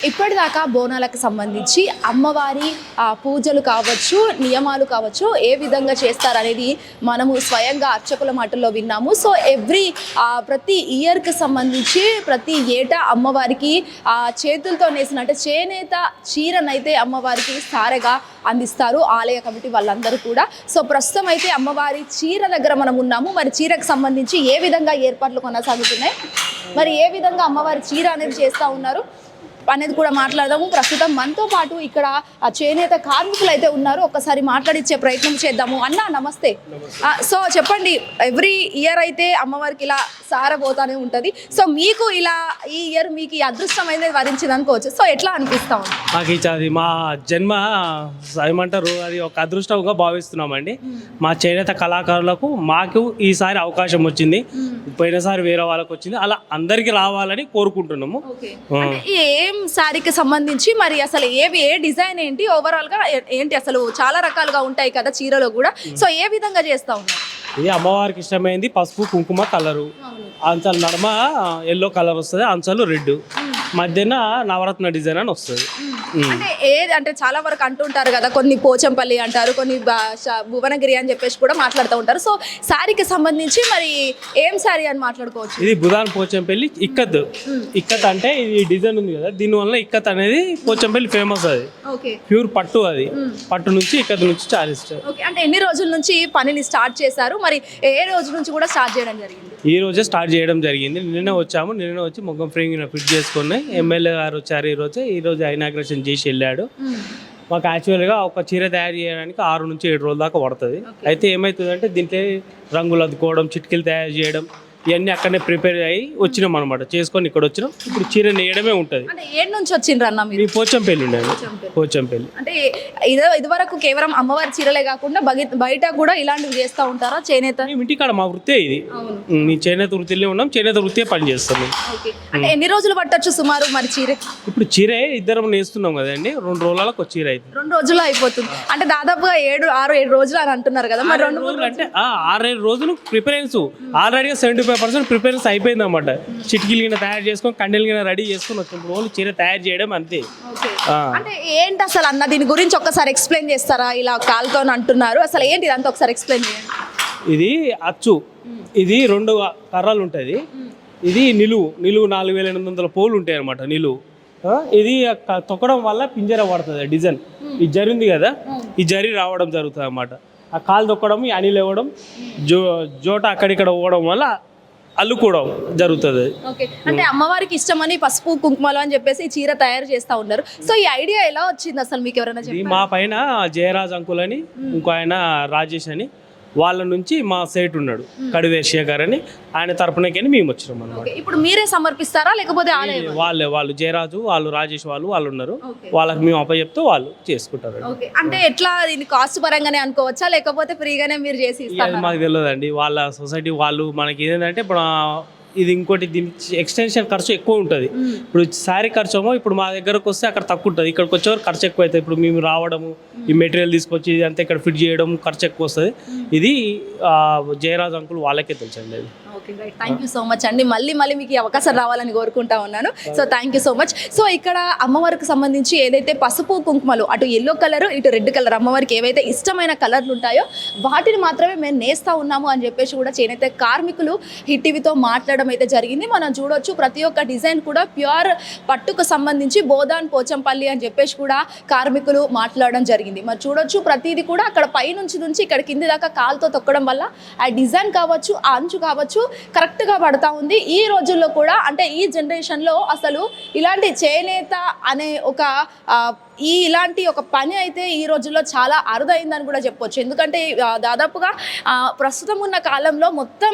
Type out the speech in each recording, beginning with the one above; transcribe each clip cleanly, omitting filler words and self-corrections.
ఇప్పటిదాకా బోనాలకు సంబంధించి అమ్మవారి పూజలు కావచ్చు, నియమాలు కావచ్చు, ఏ విధంగా చేస్తారనేది మనము స్వయంగా అర్చకుల మాటల్లో విన్నాము. సో ప్రతి ఇయర్కి సంబంధించి ప్రతి ఏటా అమ్మవారికి చేతులతో నేసిన అంటే చేనేత చీరనైతే అమ్మవారికి సారెగా అందిస్తారు ఆలయ కమిటీ వాళ్ళందరూ కూడా. సో ప్రస్తుతం అయితే అమ్మవారి చీర దగ్గర మనం ఉన్నాము. మరి చీరకు సంబంధించి ఏ విధంగా ఏర్పాట్లు కొనసాగుతున్నాయి, మరి ఏ విధంగా అమ్మవారి చీర అనేది చేస్తూ ఉన్నారు అనేది కూడా మాట్లాడదాము. ప్రస్తుతం మనతో పాటు ఇక్కడ చేనేత కార్మికులు అయితే ఉన్నారు, ఒక్కసారి మాట్లాడించే ప్రయత్నం చేద్దాము. అన్న నమస్తే. సో చెప్పండి, ఎవ్రీ ఇయర్ అయితే అమ్మవారికి ఇలా సారబోతానే ఉంటుంది. సో మీకు ఇలా ఈ ఇయర్ మీకు ఈ అదృష్టం అయితే వరించింది అనుకోవచ్చు. సో ఎట్లా అనిపిస్తా ఉంది? మాకు అది మా జన్మ ఏమంటారు, అది ఒక అదృష్టంగా భావిస్తున్నామండి. మా చేనేత కళాకారులకు మాకు ఈసారి అవకాశం వచ్చింది, పోయినసారి వేరే వాళ్ళకి వచ్చింది, అలా అందరికి రావాలని కోరుకుంటున్నాము. ఏం శారీకి సంబంధించి మరి అసలు ఏ డిజైన్ ఏంటి, ఓవరాల్ గా ఏంటి, అసలు చాలా రకాలుగా ఉంటాయి కదా చీరలో కూడా. సో ఏ విధంగా చేస్తా ఉన్నారు? ఇది అమ్మవారికి ఇష్టమైంది పసుపు కుంకుమ కలరు, అంచాలు నడమ ఎల్లో కలర్ వస్తుంది, అంచాలు రెడ్, మధ్యన నవరత్న డిజైన్ అని వస్తుంది. అంటే చాలా వరకు అంటుంటారు కదా, కొన్ని పోచంపల్లి అంటారు, కొన్ని భువనగిరి అని చెప్పేసి కూడా మాట్లాడుతూ ఉంటారు. సో శారీకి సంబంధించి మరి ఏం శారీ అని మాట్లాడుకోవచ్చు? ఇది బుధాన్ పోచంపల్లి ఇక్కత్. ఇక్కత్ అంటే ఇది డిజైన్ ఉంది కదా, దీనివల్ల ఇక్కత్ అనేది పోచంపల్లి ఫేమస్. అది ప్యూర్ పట్టు, అది పట్టు నుంచి ఇక్కత్ నుంచి చాలా ఇష్టం. అంటే ఎన్ని రోజుల నుంచి పనిని స్టార్ట్ చేశారు, మరి ఏ రోజు నుంచి కూడా స్టార్ట్ చేయడం జరిగింది? ఈ రోజే స్టార్ట్ చేయడం జరిగింది. నిన్న వచ్చి మొగ్గం ఫ్రేమ్ ఫిట్ చేసుకున్నాయి. ఎమ్మెల్యే గారు వచ్చారు ఈ రోజు ఇనాగ్రేషన్ చేసి వెళ్ళాడు. మాకు యాక్చువల్గా ఒక చీర తయారు చేయడానికి 6 నుంచి 7 రోజుల దాకా పడుతుంది. అయితే ఏమవుతుందంటే దీంట్లో రంగులు అద్దుకోవడం, చిట్కీలు తయారు చేయడం, ఇవన్నీ అక్కడనే ప్రిపేర్ అయ్యి వచ్చినాం అనమాట, చేసుకొని ఇక్కడ వచ్చినాం. ఇప్పుడు చీర నేయడమే ఉంటుంది. ఏడు నుంచి వచ్చిండ్రు అన్న మీరు? పోచంపల్లి ఉండండి, పోచంపల్లి. అంటే ఇదివరకు కేవలం అమ్మవారి చీరలే కాకుండా బయట కూడా ఇలాంటివి చేస్తూ ఉంటారా చేనేత? ఇంటికాడ మా వృత్తే ఇది. మీ చేనేత వృత్తిలో ఉన్నాం, చేనేత వృత్తే పని చేస్తాం. అంటే ఎన్ని రోజులు పట్టొచ్చు సుమారు మరి చీర? ఇప్పుడు చీర ఇద్దరం నేస్తున్నాం కదండి, 2 రోజులకు ఒక చీర అయితే 2 రోజుల్లో అయిపోతుంది. అంటే దాదాపుగా 6-7 రోజులు అని అంటున్నారు కదా, మరి 2 రోజులు అంటే 6-7 రోజులు ప్రిపరేన్స్ ఆల్రెడీ 75% ప్రిపరేన్స్ అయిపోయింది అన్నమాట. చిటికీలు గిన్నె తయారు చేసుకొని, కండెలు గిన్నె రెడీ చేసుకొని వచ్చిన రోజులు చీర తయారు చేయడం అంతే. అంటే ఏంటి అసలు అన్న, దీని గురించి ఒక్కసారి ఎక్స్ప్లెయిన్ చేస్తారా? ఇలా కాలుతో అంటున్నారు, అసలు ఏంటి ఇదంతా ఒకసారి ఎక్స్ప్లెయిన్ చేయండి. ఇది అచ్చు, ఇది 2 కర్రలు ఉంటుంది. ఇది నిలువు 4800 పోలు ఉంటాయి అనమాట, నిలువు. ఇది తొక్కడం వల్ల పింజర పడుతుంది డిజైన్. ఈ జరి ఉంది కదా, ఈ జరి రావడం జరుగుతుంది అన్నమాట. ఆ కాలు తొక్కడం, ఈ అనిల్ ఇవ్వడం, జోట అక్కడిక్కడ పోవడం వల్ల అల్లుకోవడం జరుగుతుంది. అంటే అమ్మవారికి ఇష్టమని పసుపు కుంకుమలు అని చెప్పేసి చీర తయారు చేస్తూ ఉన్నారు. సో ఈ ఐడియా ఎలా వచ్చింది అసలు మీకు? ఎవరైనా మా పైన జయరాజ్ అంకుల్ అని, ఇంకో ఆయన రాజేష్ అని, వాళ్ళ నుంచి మా సేట్ ఉన్నాడు కడివేర్ శేఖర్ అని, ఆయన తరపునకని మేము వచ్చినాం అన్నమాట. ఇప్పుడు మీరే సమర్పిస్తారా లేకపోతే వాళ్ళు జయరాజు, వాళ్ళు రాజేష్ వాళ్ళు ఉన్నారు, వాళ్ళకి మేము అప్పచెప్తే వాళ్ళు చేసుకుంటారు. అంటే ఎట్లా దీన్ని కాస్ట్ పరంగానే అనుకోవచ్చా లేకపోతే ఫ్రీగానే మీరు చేసి ఇస్తారా? మాకు తెలియదండి. వాళ్ళ సొసైటీ వాళ్ళు మనకి ఏంటంటే, ఇప్పుడు ఇది ఇంకోటి, దీని ఎక్స్టెన్షన్ ఖర్చు ఎక్కువ ఉంటుంది. ఇప్పుడు శారీ ఖర్చు ఏమో ఇప్పుడు మా దగ్గరకు వస్తే అక్కడ తక్కువ ఉంటుంది, ఇక్కడికి వచ్చేవారు ఖర్చు ఎక్కువ అవుతుంది. ఇప్పుడు మేము రావడము, ఈ మెటీరియల్ తీసుకొచ్చి అంతా ఇక్కడ ఫిట్ చేయడం ఖర్చు ఎక్కువ వస్తుంది. ఇది జయరాజ్ అంకుల్ వాళ్ళకే తెలుసండి. థ్యాంక్ యూ సో మచ్ అండి. మళ్ళీ మీకు ఈ అవకాశం రావాలని కోరుకుంటా ఉన్నాను. So thank you so much. So ఇక్కడ అమ్మవారికి సంబంధించి ఏదైతే పసుపు కుంకుమలు, అటు ఎల్లో కలర్ ఇటు రెడ్ కలర్, అమ్మవారికి ఏవైతే ఇష్టమైన కలర్లు ఉంటాయో వాటిని మాత్రమే మేము నేస్తా ఉన్నాము అని చెప్పేసి కూడా చేనేత కార్మికులు హిట్ టీవీతో మాట్లాడడం అయితే జరిగింది. మనం చూడొచ్చు ప్రతి ఒక్క డిజైన్ కూడా ప్యూర్ పట్టుకు సంబంధించి బోధాన్ పోచంపల్లి అని చెప్పేసి కూడా కార్మికులు మాట్లాడడం జరిగింది. మరి చూడొచ్చు ప్రతిదీ కూడా అక్కడ పై నుంచి ఇక్కడ కింది దాకా కాలుతో తొక్కడం వల్ల ఆ డిజైన్ కావచ్చు, ఆ అంచు కావచ్చు కరెక్ట్గా పడతా ఉంది. ఈ రోజుల్లో కూడా, అంటే ఈ జనరేషన్లో అసలు ఇలాంటి చేనేత అనే ఇలాంటి ఒక పని అయితే ఈ రోజుల్లో చాలా అరుదైందని కూడా చెప్పొచ్చు. ఎందుకంటే దాదాపుగా ప్రస్తుతం ఉన్న కాలంలో మొత్తం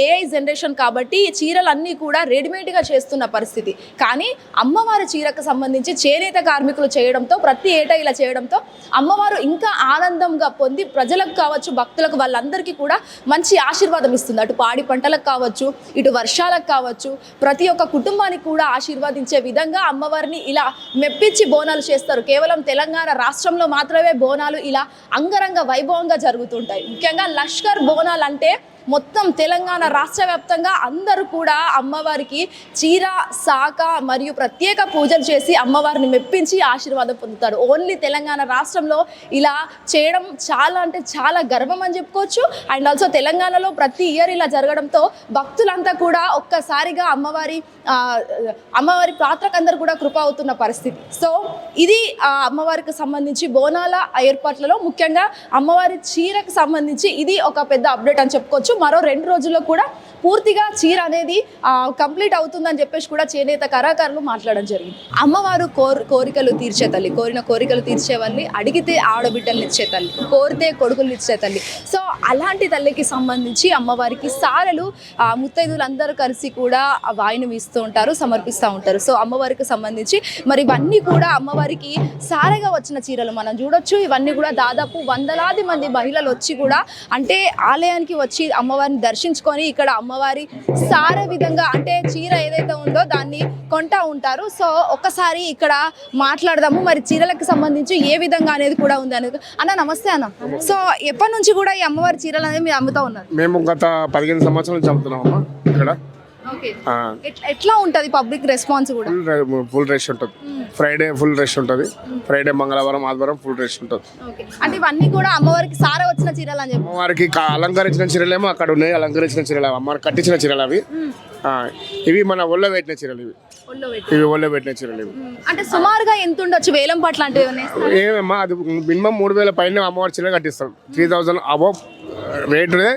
ఏఐ జనరేషన్ కాబట్టి చీరలన్నీ కూడా రెడీమేడ్గా చేస్తున్న పరిస్థితి. కానీ అమ్మవారి చీరకు సంబంధించి చేనేత కార్మికులు చేయడంతో, ప్రతి ఏటా ఇలా చేయడంతో అమ్మవారు ఇంకా ఆనందంగా పొంది ప్రజలకు కావచ్చు, భక్తులకు, వాళ్ళందరికీ కూడా మంచి ఆశీర్వాదం ఇస్తుంది. అటు పాడి పంటలకు కావచ్చు, ఇటు వర్షాలకు కావచ్చు, ప్రతి ఒక్క కుటుంబానికి కూడా ఆశీర్వాదించే విధంగా అమ్మవారిని ఇలా మెప్పించి బోనాలు చేస్తారు. కేవలం తెలంగాణ రాష్ట్రంలో మాత్రమే బోనాలు ఇలా అంగరంగ వైభవంగా జరుగుతుంటాయి. ముఖ్యంగా లష్కర్ బోనాలు అంటే మొత్తం తెలంగాణ రాష్ట్ర వ్యాప్తంగా అందరూ కూడా అమ్మవారికి చీర సాక మరియు ప్రత్యేక పూజలు చేసి అమ్మవారిని మెప్పించి ఆశీర్వాదం పొందుతారు. ఓన్లీ తెలంగాణ రాష్ట్రంలో ఇలా చేయడం చాలా అంటే చాలా గర్వం అని చెప్పుకోవచ్చు. అండ్ ఆల్సో తెలంగాణలో ప్రతి ఇయర్ ఇలా జరగడంతో భక్తులంతా కూడా ఒక్కసారిగా అమ్మవారి పాత్రకందరూ కూడా కృప అవుతున్న పరిస్థితి. సో ఇది అమ్మవారికి సంబంధించి బోనాల ఏర్పాట్లలో ముఖ్యంగా అమ్మవారి చీరకు సంబంధించి ఇది ఒక పెద్ద అప్డేట్ అని చెప్పుకోవచ్చు. మరో 2 రోజుల్లో కూడా పూర్తిగా చీర అనేది కంప్లీట్ అవుతుందని చెప్పేసి కూడా చేనేత కళాకారులు మాట్లాడడం జరిగింది. అమ్మవారు కోరికలు తీర్చే తల్లి, కోరిన కోరికలు తీర్చే వాళ్ళని, అడిగితే ఆడబిడ్డలు ఇచ్చే తల్లి, కోరితే కొడుకులు ఇచ్చే తల్లి. సో అలాంటి తల్లికి సంబంధించి అమ్మవారికి సారెలు ముత్తైదులందరూ కలిసి కూడా వాయినం ఇస్తూ ఉంటారు, సమర్పిస్తూ ఉంటారు. సో అమ్మవారికి సంబంధించి మరి ఇవన్నీ కూడా అమ్మవారికి సారెగా వచ్చిన చీరలు మనం చూడొచ్చు. ఇవన్నీ కూడా దాదాపు వందలాది మంది మహిళలు వచ్చి కూడా అంటే ఆలయానికి వచ్చి అమ్మవారిని దర్శించుకొని ఇక్కడ అమ్మవారి సారే విధంగా అంటే చీర ఏదైతే ఉందో దాన్ని కొంటా ఉంటారు. సో ఒక్కసారి ఇక్కడ మాట్లాడదాము మరి చీరలకు సంబంధించి ఏ విధంగా అనేది కూడా ఉంది అనేది. అన్న నమస్తే అన్న. సో ఎప్పటి నుంచి కూడా ఈ అమ్మవారి చీరలు అనేది మీరు అమ్ముతా ఉన్నారు? మేము గత 15 సంవత్సరాల నుంచి అమ్ముతున్నాం అమ్మా ఇక్కడ. ఎట్లా ఉంటది పబ్లిక్ రెస్పాన్స్ కూడా? ఫుల్ రష్ ఉంటుంది. ఫ్రైడే ఫుల్ రష్ ఉంటుంది. ఫ్రైడే, మంగళవారం, ఆదివారం ఫుల్ రష్ ఉంటుంది. అంటే ఇవన్నీ కూడా అమ్మవారికి సారా వచ్చిన చీరలు అని చెప్పి అమ్మవారికి అలంకరించిన చీరలేమో అక్కడ ఉన్నాయి. అలంకరించిన చీరలు అమ్మవారికి కట్టించిన చీరలు అవి. ఇవి మన ఒళ్ళో పెట్టిన చీరలు. ఇవి ఒళ్ళో పెట్టిన చీరలు ఇవి. అంటే సుమారుగా ఎంత ఉండొచ్చు వేలం పాటలు అంటే? ఏమమ్మా అది మినిమం 3000 పైన అమ్మవారి చీరలు కట్టిస్తారు. 3000 అబౌవ్ రేటునే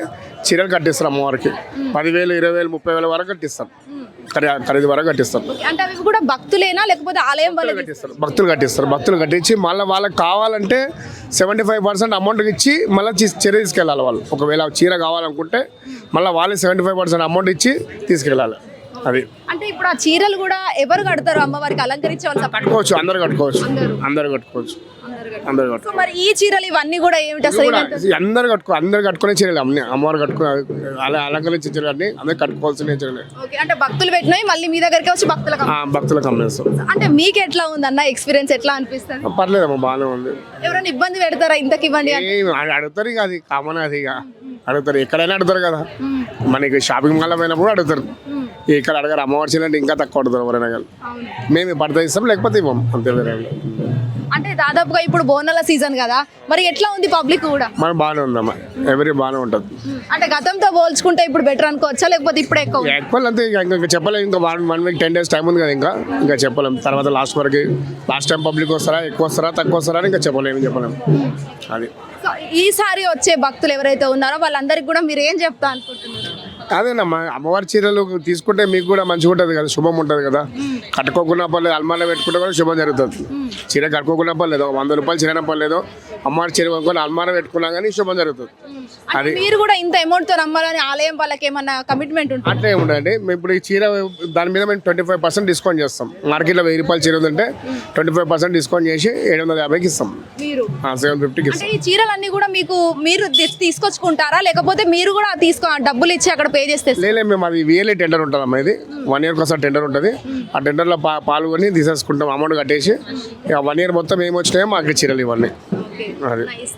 చీరలు కట్టిస్తారు అమ్మవారికి. 10,000, 20,000, 30,000 వరకు కట్టిస్తారు. ఖరీదు వరకు కట్టిస్తారు. అంటే అవి కూడా భక్తులేనా లేకపోతే ఆలయం వాళ్ళు కట్టిస్తారు? భక్తులు కట్టిస్తారు. భక్తులు కట్టించి మళ్ళీ వాళ్ళకి కావాలంటే 75% అమౌంట్ ఇచ్చి మళ్ళీ చీర తీసుకెళ్ళాలి వాళ్ళు. ఒకవేళ చీర కావాలనుకుంటే మళ్ళీ వాళ్ళు 75% అమౌంట్ ఇచ్చి తీసుకెళ్ళాలి. అది అంటే ఇప్పుడు ఆ చీరలు కూడా ఎవరు కడతారు? అమ్మవారికి అలంకరించే వాళ్ళు కట్టుకోవచ్చు. అందరు కట్టుకోవచ్చు. అందరు కట్టుకోవచ్చు. అందరు కట్టుకోవచ్చు. మరి ఈ చీరలు ఇవన్నీ కూడా ఏమిటి అసలు? అందరు కట్టుకునే చీరలు అన్ని అమ్మవారు కట్టుకునే అలా అలంకరించే చీరలు అన్ని అందరు కట్టుకోవాల్సిన చీరలు. అంటే భక్తులు పెట్టినవి మళ్ళీ మీ దగ్గరికి వచ్చి భక్తులకు అమ్మేస్తాం. అంటే మీకు ఎట్లా ఉంది అన్న ఎక్స్పీరియన్స్? ఎట్లా అనిపిస్తుంది? పర్లేదమ్మా, బాగానే ఉంది. ఎవరైనా ఇబ్బంది పెడతారా ఇంతకి ఇవ్వండి? అడుగుతారు ఇక, అది కామన్. అది ఇక అడుగుతారు, ఎక్కడైనా అడుగుతారు కదా. మనకి షాపింగ్ మాల్ పోయినప్పుడు అడుగుతారు. ఇక్కడ అడగారు. అమ్మవారి చీరలు అంటే ఇంకా తక్కువ అడుగుతారు ఎవరైనా కానీ. మేము పడితే ఇస్తాం, లేకపోతే ఇవ్వం, అంతే. వేరే అంటే దాదాపుగా ఇప్పుడు బోనాల సీజన్ కదా, మరి ఎట్లా ఉంది పబ్లిక్ కూడా? మనం బాగానే ఉందమ్మా, ఎవరి బాగానే ఉంటుంది. అంటే గతంతో పోల్చుకుంటే ఇప్పుడు బెటర్ అనుకోవచ్చా లేకపోతే ఇప్పుడే ఎక్కువ? అంతే. ఇంకా చెప్పలేము. ఇంకా 1 వీక్ 10 days టైం ఉంది కదా. ఇంకా చెప్పలేము. తర్వాత లాస్ట్ టైం పబ్లిక్ వస్తారా, ఎక్కువ వస్తారా, తక్కువ వస్తారా అని ఇంకా చెప్పలేము. అది ఈసారి వచ్చే భక్తులు ఎవరైతే ఉన్నారో వాళ్ళందరికీ కూడా మీరు ఏం చెప్తా అనుకుంటున్నారు? అదేనమ్మా, అమ్మవారి చీరలు తీసుకుంటే మీకు కూడా మంచిగా ఉంటుంది కదా, శుభం ఉంటుంది కదా. కట్టుకోకుండా పర్లేదు, అల్మార్లో పెట్టుకుంటే కూడా శుభం జరుగుతుంది. చీర కట్టుకోకుండా పర్లేదు, 100 రూపాయలు చీర పర్లేదు, అమ్మవారి చీర కొనుక్కొని అల్మార్లో పెట్టుకున్నా కానీ శుభం జరుగుతుంది. అది మీరు కూడా ఇంత అమౌంట్ తో నమ్మాలని ఆలయం వాళ్ళకి ఏమన్నా కమిట్మెంట్ ఉంటుంది? అట్లా ఏముండదండి. మేము ఇప్పుడు ఈ చీర దాని మీద మేము 25% డిస్కౌంట్ చేస్తాం. మార్కెట్లో 1000 రూపాయల చీర ఉందంటే 25% డిస్కౌంట్ చేసి 750కి ఇస్తాం. 750కి ఇస్తాం. ఈ చీరలన్నీ కూడా మీరు తీసుకొచ్చుకుంటారా లేకపోతే మీరు కూడా డబ్బులు ఇచ్చి అక్కడ పే చేస్తే? లేదు, మేము అది VLA టెండర్ ఉంటుంది అమ్మా. ఇది 1 year ఒకసారి టెండర్ ఉంటుంది. ఆ టెండర్లో పాల్గొని తీసేసుకుంటాం. అమౌంట్ కట్టేసి ఇక 1 year మొత్తం ఏమొచ్చినాయో మాకు చీరలు ఇవన్నీ.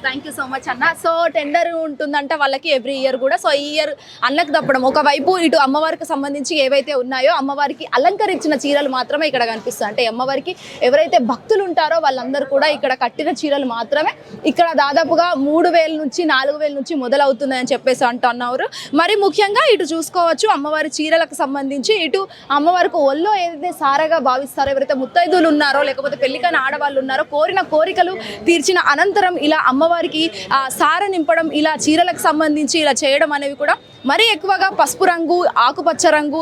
థ్యాంక్ యూ సో మచ్ అన్న. సో టెండర్ ఉంటుందంట వాళ్ళకి ఎవ్రీ ఇయర్ కూడా. సో ఈ ఇయర్ అన్నకు తప్పడం ఒకవైపు ఇటు అమ్మవారికి సంబంధించి ఏవైతే ఉన్నాయో అమ్మవారికి అలంకరించిన చీరలు మాత్రమే ఇక్కడ కనిపిస్తాయి. అంటే అమ్మవారికి ఎవరైతే భక్తులు ఉంటారో వాళ్ళందరూ కూడా ఇక్కడ కట్టిన చీరలు మాత్రమే ఇక్కడ దాదాపుగా 3,000 నుంచి 4,000 నుంచి మొదలవుతున్నాయని చెప్పేసి అంటున్నారు. మరి ముఖ్యంగా ఇటు చూసుకోవచ్చు అమ్మవారి చీరలకు సంబంధించి ఇటు అమ్మవారికి ఒళ్ళో ఏదైతే సారగా భావిస్తారో, ఎవరైతే ముత్తైదులు ఉన్నారో లేకపోతే పెళ్లికైన ఆడవాళ్ళు ఉన్నారో, కోరిన కోరికలు తీర్చిన అనంతరం ఇలా అమ్మవారికి సార నింపడం, ఇలా చీరలకు సంబంధించి ఇలా చేయడం అనేవి కూడా మరీ ఎక్కువగా పసుపు రంగు, ఆకుపచ్చ రంగు,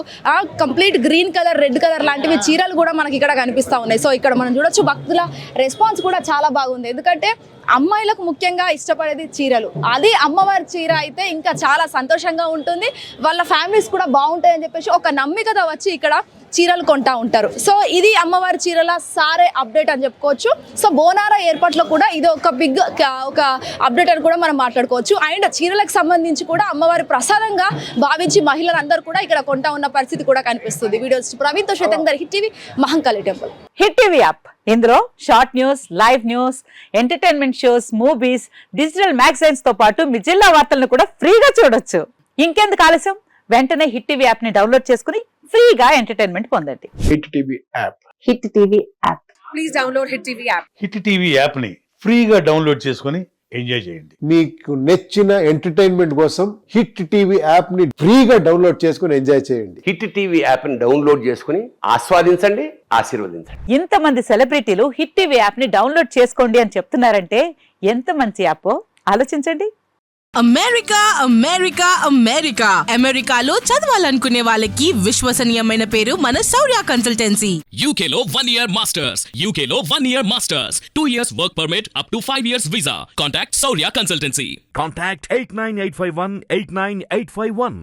complete green colour, red colour లాంటివి చీరలు కూడా మనకి ఇక్కడ కనిపిస్తూ ఉన్నాయి. సో ఇక్కడ మనం చూడొచ్చు భక్తుల రెస్పాన్స్ కూడా చాలా బాగుంది. ఎందుకంటే అమ్మాయిలకు ముఖ్యంగా ఇష్టపడేది చీరలు. అది అమ్మవారి చీర అయితే ఇంకా చాలా సంతోషంగా ఉంటుంది. వాళ్ళ ఫ్యామిలీస్ కూడా బాగుంటాయని చెప్పేసి ఒక నమ్మికతో వచ్చి ఇక్కడ చీరలు కొంటా ఉంటారు. సో ఇది అమ్మవారి చీరల సారే అప్డేట్ అని చెప్పుకోవచ్చు. సో బోనాల ఏర్పాట్లో కూడా ఇది ఒక బిగ్ ఒక అప్డేట్ అని కూడా మనం మాట్లాడుకోవచ్చు. అండ్ చీరలకు సంబంధించి కూడా అమ్మవారి ప్రసాదంగా భావించి మహిళలందరూ కూడా ఇక్కడ కొంటా ఉన్న పరిస్థితి కూడా కనిపిస్తుంది. వీడియోస్ ప్రవీణ్తో శ్వేతంగా hit TV Mahankali temple. Hit TV app, ఇందులో short news, live news, entertainment shows, movies, digital magazines తో పాటు మీ జిల్లా వార్తలను కూడా ఫ్రీగా చూడొచ్చు. ఇంకెందుకు ఆలస్యం, వెంటనే హిట్ టీవీ యాప్ ని డౌన్లోడ్ చేసుకుని ఫ్రీగా ఎంటర్టైన్మెంట్ పొందండి. Hit TV app. Hit TV app. Hit TV యాప్ని ఫ్రీగా డౌన్లోడ్ చేసుకొని ఎంజాయ్ చేయండి. మీకు నచ్చిన ఎంటర్టైన్మెంట్ కోసం హిట్ టీవీ యాప్ ని ఫ్రీగా డౌన్లోడ్ చేసుకుని ఎంజాయ్ చేయండి. హిట్ టీవీ యాప్ని డౌన్లోడ్ చేసుకుని ఆస్వాదించండి, ఆశీర్వదించండి. ఇంతమంది సెలబ్రిటీలు హిట్ టీవీ యాప్ ని డౌన్లోడ్ చేసుకోండి అని చెప్తున్నారంటే ఎంత మంచి యాప్ ఆలోచించండి. అమెరికా అమెరికా అమెరికా అమెరికాలో చదవాలనుకునే వాళ్ళకి విశ్వసనీయమైన పేరు మన శౌర్య కన్సల్టెన్సీ. UK లో 1 year masters. UK లో 1 year masters. 2 years work permit up to 5 years visa. Contact Saurya Consultancy. Contact 89851 89851.